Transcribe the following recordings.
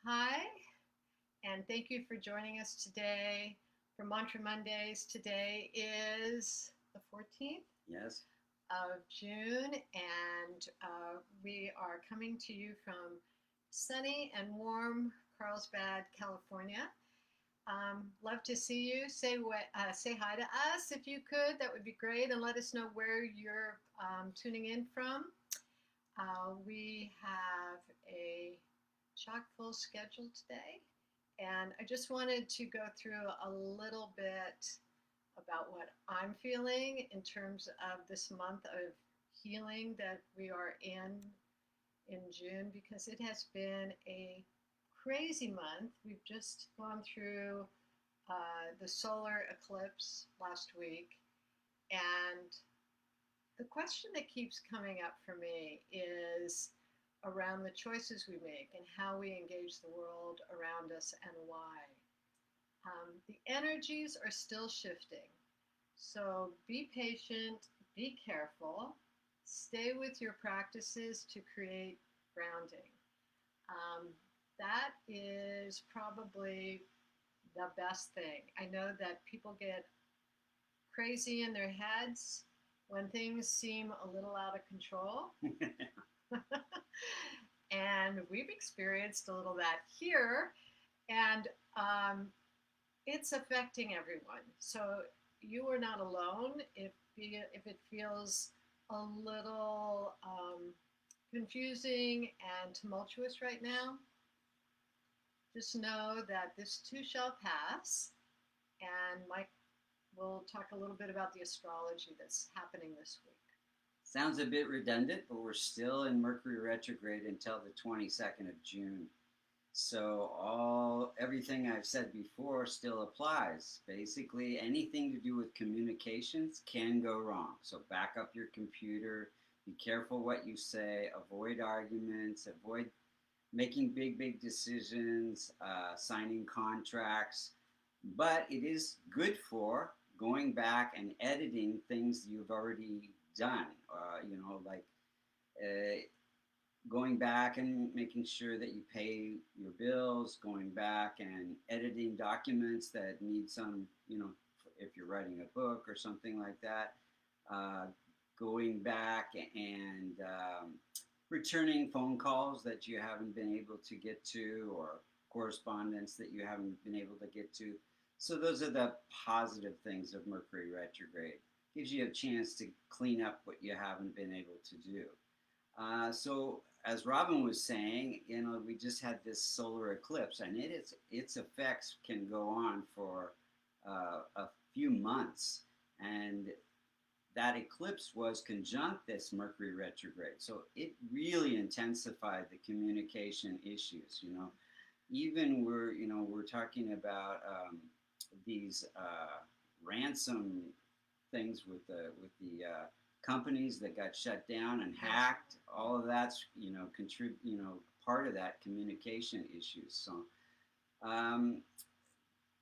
Hi, and thank you for joining us today for Mantra Mondays. Today is the 14th Yes. of June, and we are coming to you from sunny and warm Carlsbad, California. Love to see you. Say hi to us if you could. That would be great, and let us know where you're tuning in from. We have a chock full schedule today, and I just wanted to go through a little bit about what I'm feeling in terms of this month of healing that we are in June because it has been a crazy month. We've just gone through the solar eclipse last week, and the question that keeps coming up for me is around the choices we make and how we engage the world around us and why. The energies are still shifting. So be patient, be careful, stay with your practices to create grounding. Um, that is probably the best thing. I know that people get crazy in their heads when things seem a little out of control. And we've experienced a little of that here. And it's affecting everyone. So you are not alone if it feels a little confusing and tumultuous right now. Just know that this too shall pass. And Mike will talk a little bit about the astrology that's happening this week. Sounds a bit redundant, but we're still in Mercury retrograde until the 22nd of June. So everything I've said before still applies. Basically, anything to do with communications can go wrong. So back up your computer, be careful what you say, avoid arguments, avoid making big decisions, signing contracts. But it is good for going back and editing things you've already done. Like uh, going back and making sure that you pay your bills, going back and editing documents that need some, if you're writing a book or something like that, uh, going back and returning phone calls that you haven't been able to get to or correspondence that you haven't been able to get to. So those are the positive things of Mercury retrograde. Gives you a chance to clean up what you haven't been able to do. So as Robin was saying, we just had this solar eclipse, and its effects can go on for a few months, and that eclipse was conjunct this Mercury retrograde, so it really intensified the communication issues. Even we're talking about these ransom things with the companies that got shut down and hacked. All of that's part of that communication issues. So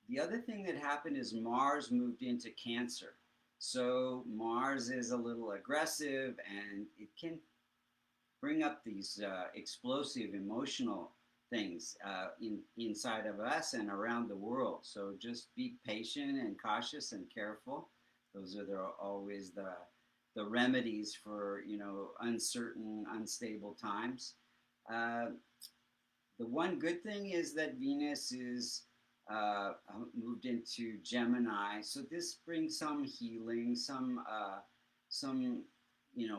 the other thing that happened is Mars moved into Cancer. So Mars is a little aggressive and it can bring up these explosive emotional things inside of us and around the world. So just be patient and cautious and careful. Those are always the remedies for uncertain, unstable times. Uh, the one good thing is that Venus is moved into Gemini, so this brings some healing, some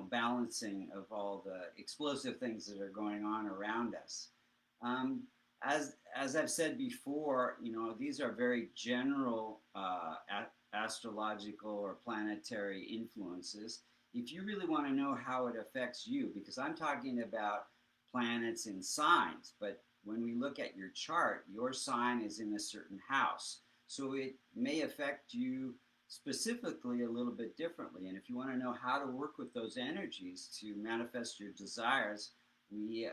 balancing of all the explosive things that are going on around us. Um, as I've said before, these are very general astrological or planetary influences. If you really want to know how it affects you, because I'm talking about planets in signs, but when we look at your chart, your sign is in a certain house. So it may affect you specifically a little bit differently. And if you want to know how to work with those energies to manifest your desires, we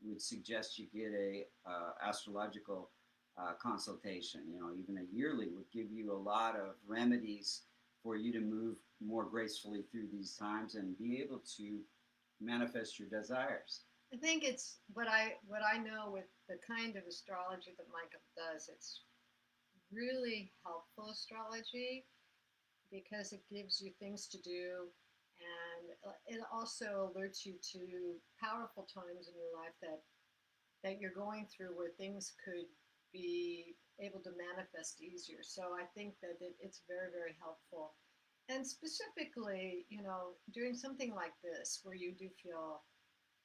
would suggest you get a astrological consultation. Even a yearly would give you a lot of remedies for you to move more gracefully through these times and be able to manifest your desires. I think it's what I know with the kind of astrology that Michael does. It's really helpful astrology because it gives you things to do, and it also alerts you to powerful times in your life that you're going through where things could be able to manifest easier. So I think that it's very, very helpful. And specifically, doing something like this where you do feel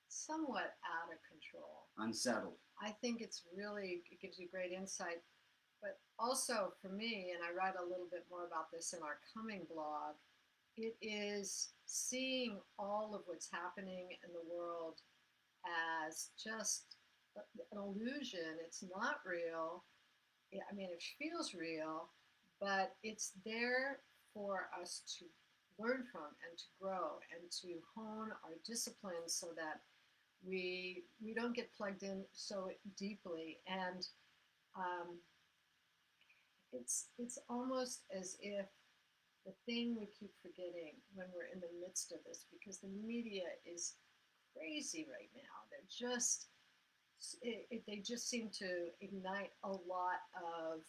somewhat out of control, Unsettled. I think it gives you great insight. But also for me, and I write a little bit more about this in our coming blog, it is seeing all of what's happening in the world as just an illusion. It's not real. I mean, it feels real, but it's there for us to learn from and to grow and to hone our discipline so that we don't get plugged in so deeply. And um, it's almost as if the thing we keep forgetting when we're in the midst of this, because the media is crazy right now. They just seem to ignite a lot of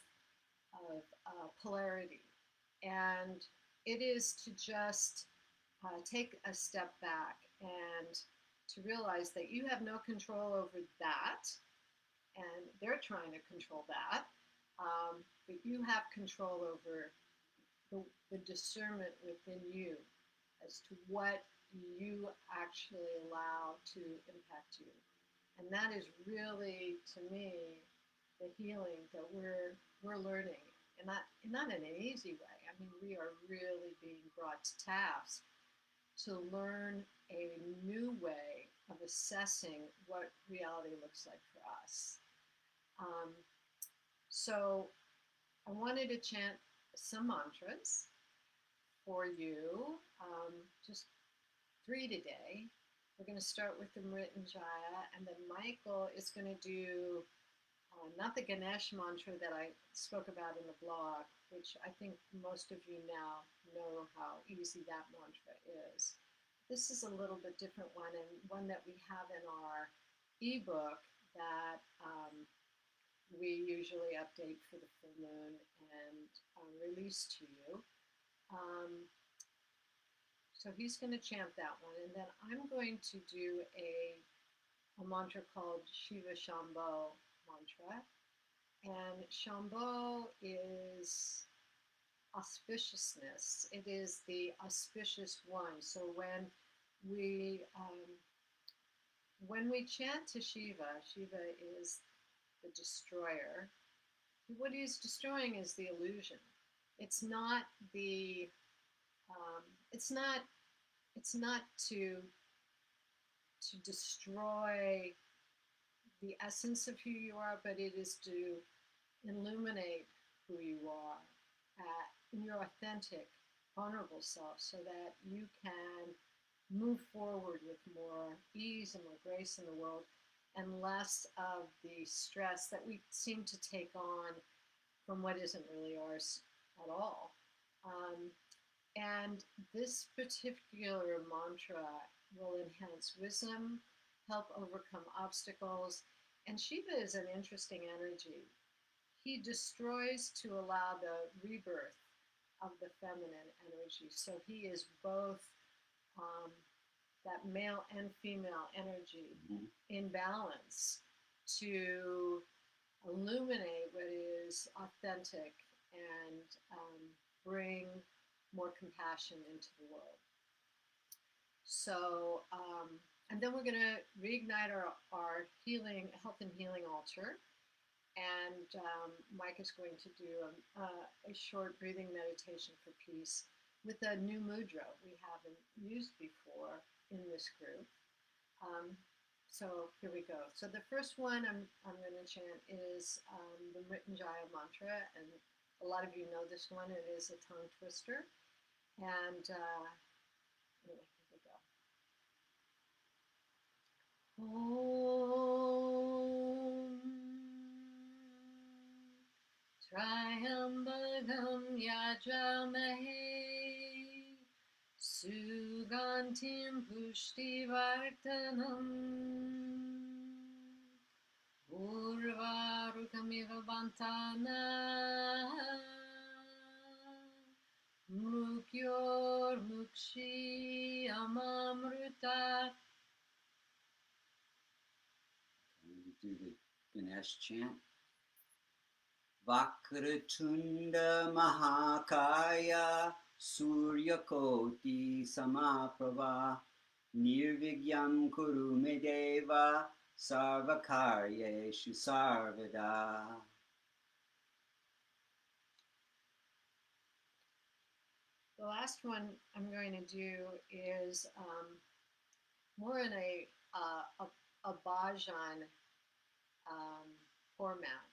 polarity, and it is to just take a step back and to realize that you have no control over that, and they're trying to control that, but you have control over the discernment within you as to what you actually allow to impact you. And that is really, to me, the healing that we're learning, and not in an easy way. I mean, we are really being brought to task to learn a new way of assessing what reality looks like for us. Um, so I wanted to chant some mantras for you, just 3 today. We're going to start with the Mrityunjaya, and then Michael is going to do not the Ganesh mantra that I spoke about in the blog, which I think most of you now know how easy that mantra is. This is a little bit different one, and one that we have in our ebook that we usually update for the full moon and release to you. Um, so he's going to chant that one, and then I'm going to do a mantra called Shiva Shambho mantra. And Shambho is auspiciousness. It is the auspicious one. So when we chant to Shiva, Shiva is the destroyer. What he's destroying is the illusion. It's not the um, it's not it's not to destroy the essence of who you are, but it is to illuminate who you are in your authentic, vulnerable self so that you can move forward with more ease and more grace in the world and less of the stress that we seem to take on from what isn't really ours at all. Um, and this particular mantra will enhance wisdom, help overcome obstacles. And Shiva is an interesting energy. He destroys to allow the rebirth of the feminine energy. So he is both um, that male and female energy in balance to illuminate what is authentic and bring more compassion into the world. So, and then we're going to reignite our healing, health and healing altar. And Mike is going to do a short breathing meditation for peace with a new mudra we haven't used before in this group. So here we go. So the first one I'm going to chant is the Mrityunjaya mantra, and a lot of you know this one. It is a tongue twister, and anyway, here we go. Om Triambagam Yajamahe Sugantim pushtivartanam Urvarukamiva bantana Mrukyor mukshi amamruta. We do the Ganesh chant. Vakratunda Mahakaya Suryakoti Samaprava Nirvigyam Kuru Medeva Sarvakaryeshu Sarvada. The last one I'm going to do is more in a bhajan format.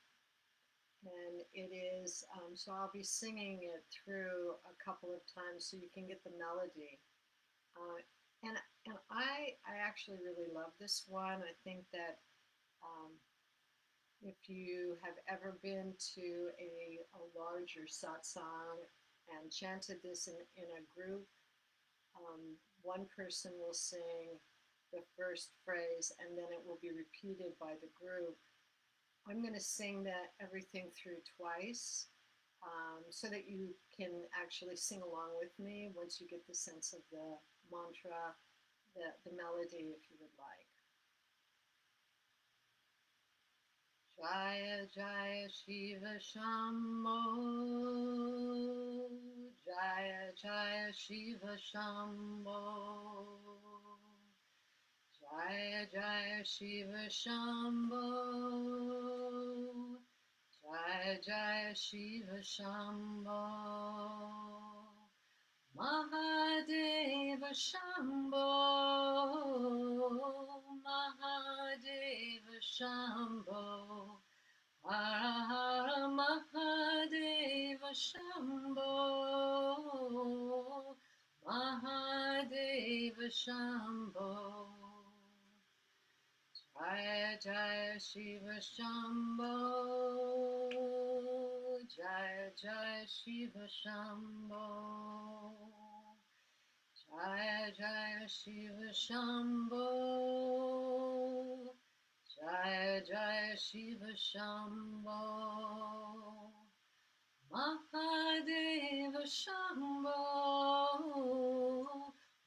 And it is, so I'll be singing it through a couple of times so you can get the melody. And I actually really love this one. I think that if you have ever been to a larger satsang and chanted this in a group, one person will sing the first phrase and then it will be repeated by the group. I'm going to sing that everything through twice so that you can actually sing along with me once you get the sense of the mantra, the melody, if you would like. Jaya Jaya Shiva Shambho, Jaya Jaya Shiva Shambho, Jaya Jaya Shiva Shambho, Jaya Jaya Shiva Shambho, Mahadeva Shambho, Mahadeva Shambho, Hara Hara Mahadeva Shambho, Mahadeva Shambho, Jaya Jaya Shiva Shambho, Jaya Jaya Shiva Shambho, Jaya Jaya Shiva Shambho, Jaya Jaya Shiva Shambho, Mahadeva Shambho,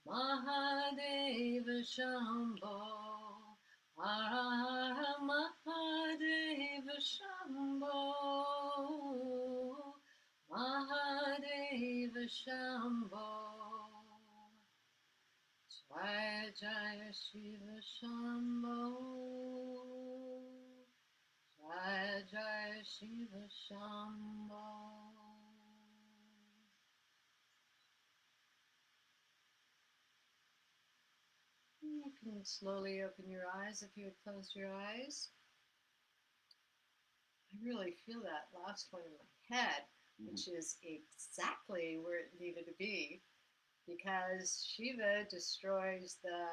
Mahadeva Shambho, Hara Hara Mahadeva Shambho, Mahadeva Shambho, Jaya Jaya Shiva Shambho, Jaya Jaya Shiva Shambho. You can slowly open your eyes if you had closed your eyes. I really feel that last one in my head, which is exactly where it needed to be, because Shiva destroys the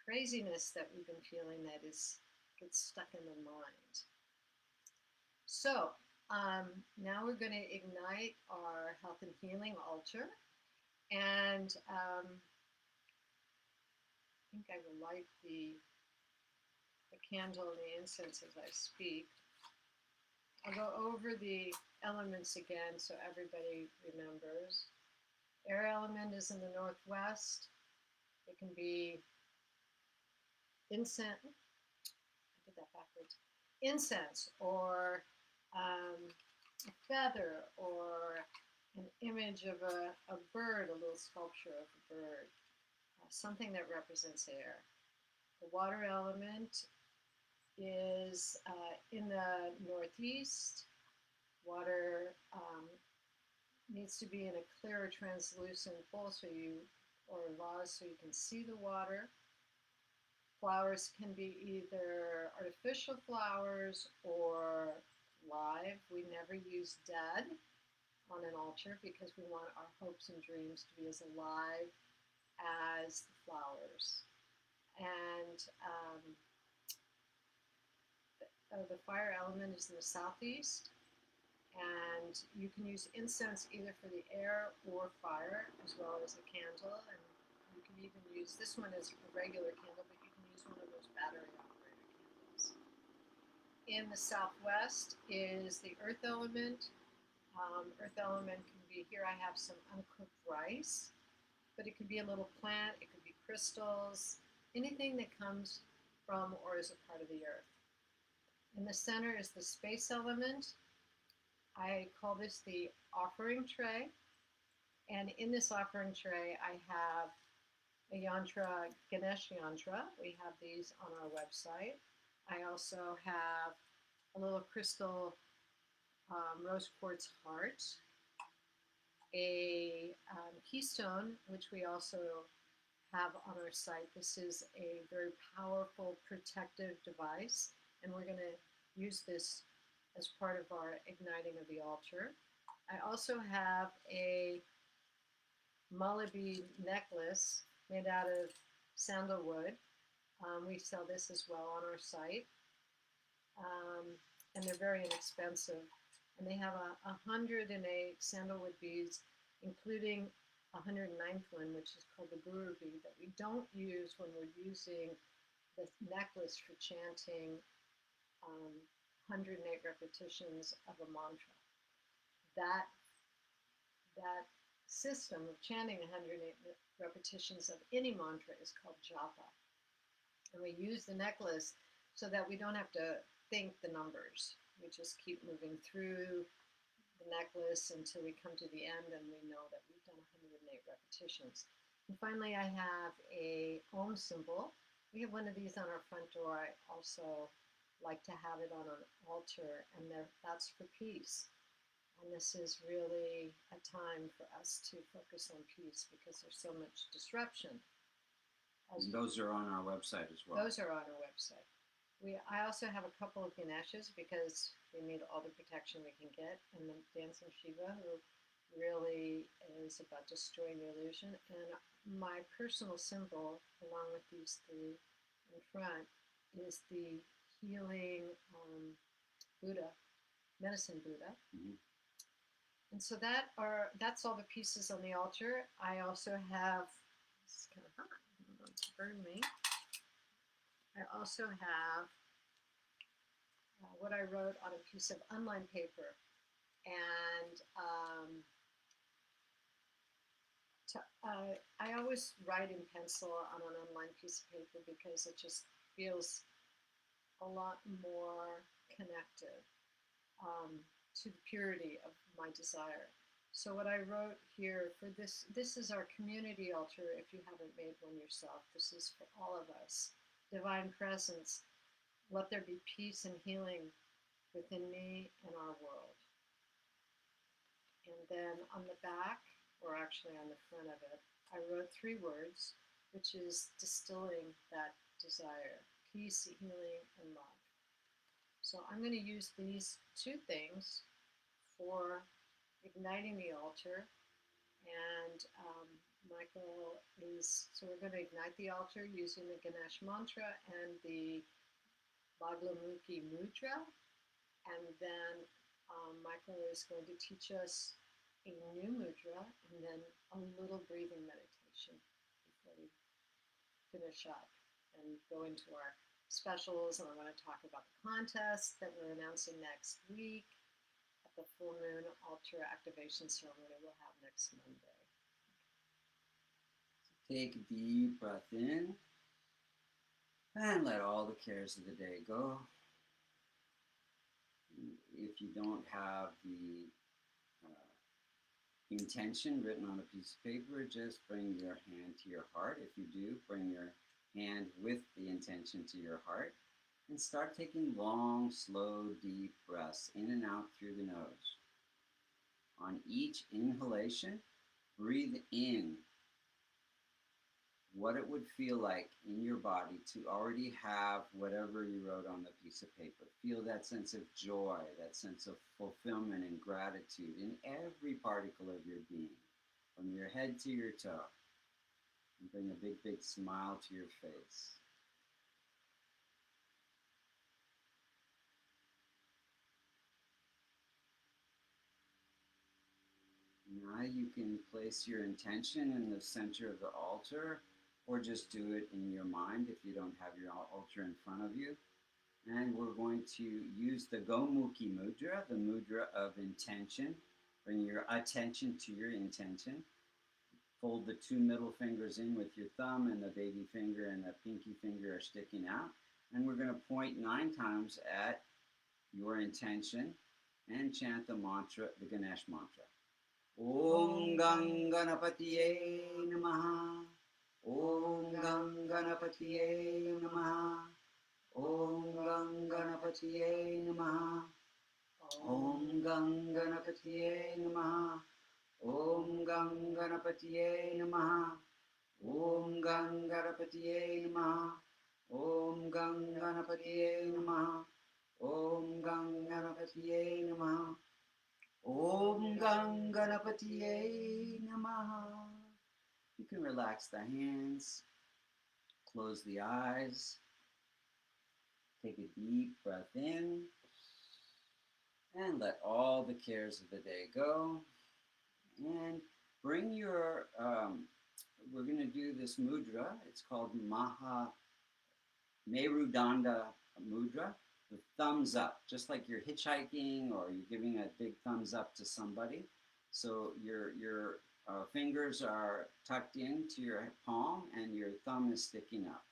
craziness that we've been feeling that gets stuck in the mind. So now we're going to ignite our health and healing altar, and I think I will light the candle and the incense as I speak. I'll go over the elements again so everybody remembers. Air element is in the northwest. It can be incense. I did that backwards. Incense or a feather or an image of a bird, a little sculpture of a bird, something that represents air. The water element is in the northeast. Water needs to be in a clear, translucent bowl or vase so you can see the water. Flowers can be either artificial flowers or live. We never use dead on an altar because we want our hopes and dreams to be as alive as the flowers. And the fire element is in the southeast, And you can use incense either for the air or fire, as well as a candle. And you can even use this one as a regular candle, but you can use one of those battery operated candles. In the southwest is the earth element. Earth element can be, here I have some uncooked rice, but it could be a little plant, it could be crystals, anything that comes from or is a part of the earth. In the center is the space element. I call this the offering tray. And in this offering tray, I have a yantra, Ganesh yantra. We have these on our website. I also have a little crystal rose quartz heart, a keystone, which we also have on our site. This is a very powerful protective device, and we're going to use this as part of our igniting of the altar. I also have a mala bead necklace made out of sandalwood. We sell this as well on our site, and they're very inexpensive. And they have 108 sandalwood beads, including 109th one, which is called the guru bead, that we don't use when we're using the necklace for chanting 108 repetitions of a mantra. That system of chanting 108 repetitions of any mantra is called japa. And we use the necklace so that we don't have to think the numbers. We just keep moving through the necklace until we come to the end and we know that we've done 108 repetitions. And finally, I have a Om symbol. We have one of these on our front door. I also like to have it on an altar, and that's for peace. And this is really a time for us to focus on peace because there's so much disruption. And those are on our website as well. Those are on our website. I also have a couple of Ganeshas because we need all the protection we can get, and the Dancing Shiva, who really is about destroying the illusion. And my personal symbol, along with these three in front, is the healing Buddha, medicine Buddha. Mm-hmm. And so that's all the pieces on the altar. I also have, it's kind of hot, don't burn me. I also have what I wrote on a piece of unlined paper, and I always write in pencil on an unlined piece of paper because it just feels a lot more connected to the purity of my desire. So what I wrote here for this is our community altar. If you haven't made one yourself, this is for all of us. Divine presence, let there be peace and healing within me and our world. And then on the back, or actually on the front of it, I wrote 3 words, which is distilling that desire: peace, healing, and love. So I'm going to use these 2 things for igniting the altar. And so we're going to ignite the altar using the Ganesh mantra and the Baglamukhi mudra. And then Michael is going to teach us a new mudra and then a little breathing meditation before we finish up and go into our specials. And I want to talk about the contest that we're announcing next week at the full moon altar activation ceremony we'll have next Monday. Take a deep breath in and let all the cares of the day go. If you don't have the intention written on a piece of paper, just bring your hand to your heart. If you do, bring your hand with the intention to your heart and start taking long, slow, deep breaths in and out through the nose. On each inhalation, breathe in what it would feel like in your body to already have whatever you wrote on the piece of paper. Feel that sense of joy, that sense of fulfillment and gratitude in every particle of your being, from your head to your toe. And bring a big, big smile to your face. Now you can place your intention in the center of the altar, or just do it in your mind if you don't have your altar in front of you. And we're going to use the Gomukhi Mudra, the mudra of intention. Bring your attention to your intention. Fold the two middle fingers in with your thumb, and the baby finger and the pinky finger are sticking out. And we're going to point 9 times at your intention and chant the mantra, the Ganesh mantra. Om Ganganapatiye Namaha. Om Ganganapatiye Namaha. Om Ganganapatiye Namaha. Om Ganganapatiye Namaha. Om Ganganapatiye Namaha. Om Ganganapatiye Namaha. Om Ganganapatiye Namaha. Om Ganganapatiye Namaha. Om Ganganapatiye Namaha. You can relax the hands, close the eyes, take a deep breath in, and let all the cares of the day go. And bring your, we're going to do this mudra. It's called Maha Merudanda Mudra, the thumbs up, just like you're hitchhiking or you're giving a big thumbs up to somebody. So your fingers are tucked into your palm and your thumb is sticking up.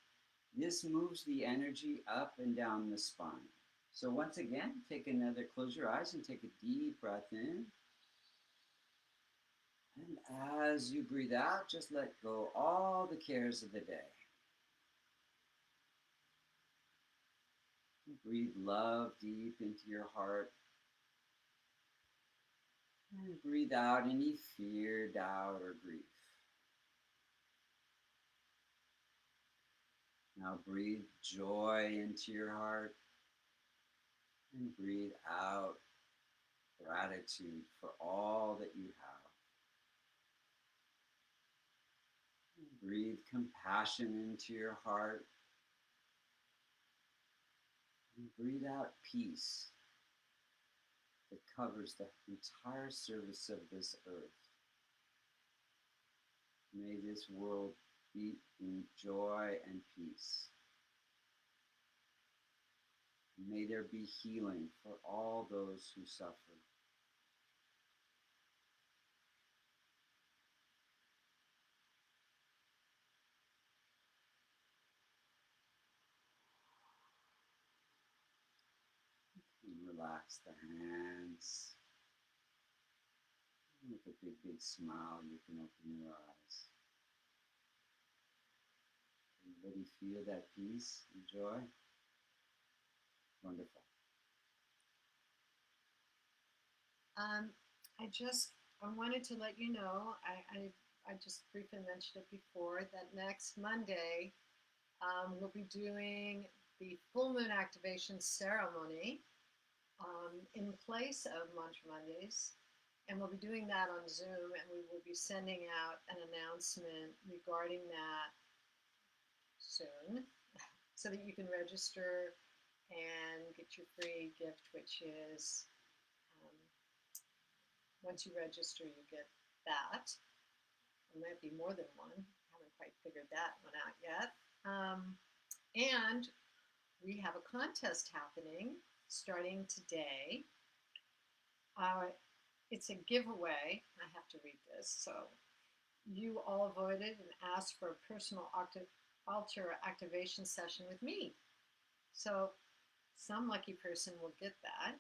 This moves the energy up and down the spine. So once again, close your eyes and take a deep breath in. And as you breathe out, just let go all the cares of the day. Breathe love deep into your heart. And breathe out any fear, doubt, or grief. Now breathe joy into your heart. And breathe out gratitude for all that you have. And breathe compassion into your heart. And breathe out peace that covers the entire surface of this earth. May this world beat in joy and peace. May there be healing for all those who suffer. And relax the hands. With a big, big smile, you can open your eyes. Everybody feel that peace and joy? Wonderful. I wanted to let you know, I just briefly mentioned it before, that next Monday we'll be doing the full moon activation ceremony in place of Mantra Mondays. And we'll be doing that on Zoom, and we will be sending out an announcement regarding that soon so that you can register and get your free gift, which is once you register, you get that. There might be more than one. Haven't quite figured that one out yet. And we have a contest happening starting today. It's a giveaway. I have to read this. So you all voted and asked for a personal altar activation session with me. So some lucky person will get that.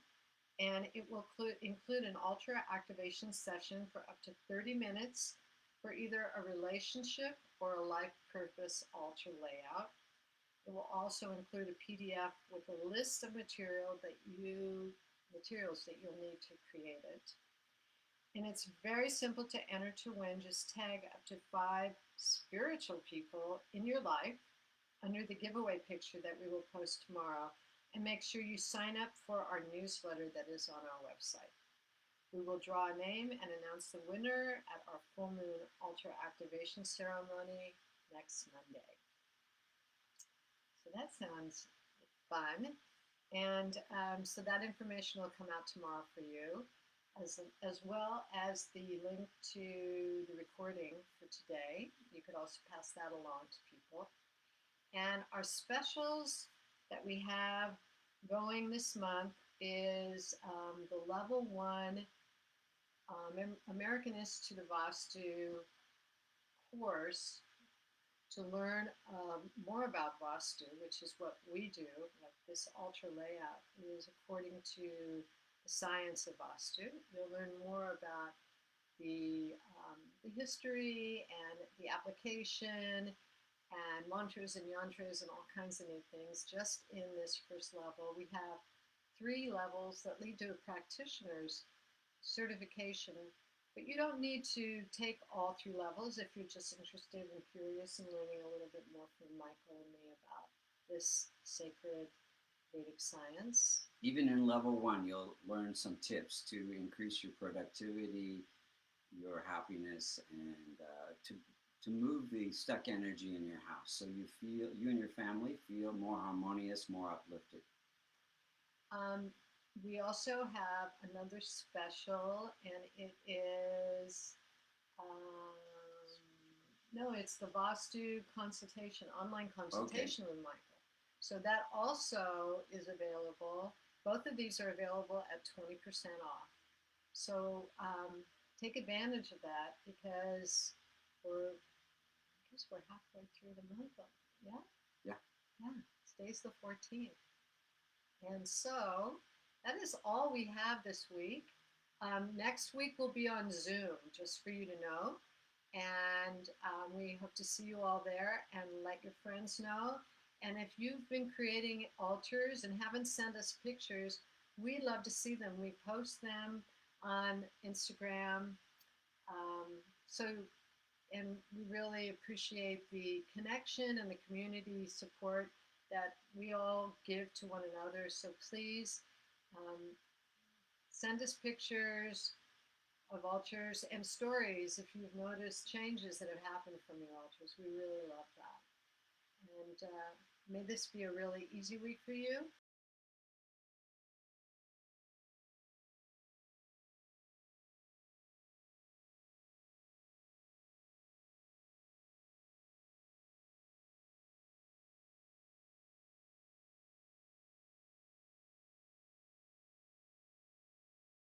And it will include an altar activation session for up to 30 minutes for either a relationship or a life purpose altar layout. It will also include a PDF with a list of materials that you'll need to create it. And it's very simple to enter to win. Just tag up to 5 spiritual people in your life under the giveaway picture that we will post tomorrow. And make sure you sign up for our newsletter that is on our website. We will draw a name and announce the winner at our full moon altar activation ceremony next Monday. So that sounds fun. And so that information will come out tomorrow for you. as well as the link to the recording for today. You could also pass that along to people. And our specials that we have going this month is the level one American Institute of Vastu course to learn more about Vastu, which is what we do. Like this altar layout is according to the science of Vastu. You'll learn more about the history and the application and mantras and yantras and all kinds of neat things just in this first level. We have 3 levels that lead to a practitioner's certification, but you don't need to take all 3 levels if you're just interested and curious and learning a little bit more from Michael and me about this sacred Vedic science. Even in level 1, you'll learn some tips to increase your productivity, your happiness, and to move the stuck energy in your house, so you and your family feel more harmonious, more uplifted. We also have another special, and it is no, it's the Vastu consultation, online consultation with Michael. So that also is available. Both of these are available at 20% off. So take advantage of that because I guess we're halfway through the month. Yeah? Yeah. Yeah. Today's the 14th. And so that is all we have this week. Next week we'll be on Zoom, just for you to know. And we hope to see you all there and let your friends know. And if you've been creating altars and haven't sent us pictures, we'd love to see them. We post them on Instagram. And we really appreciate the connection and the community support that we all give to one another. So please send us pictures of altars and stories if you've noticed changes that have happened from your altars. We really love that. And may this be a really easy week for you.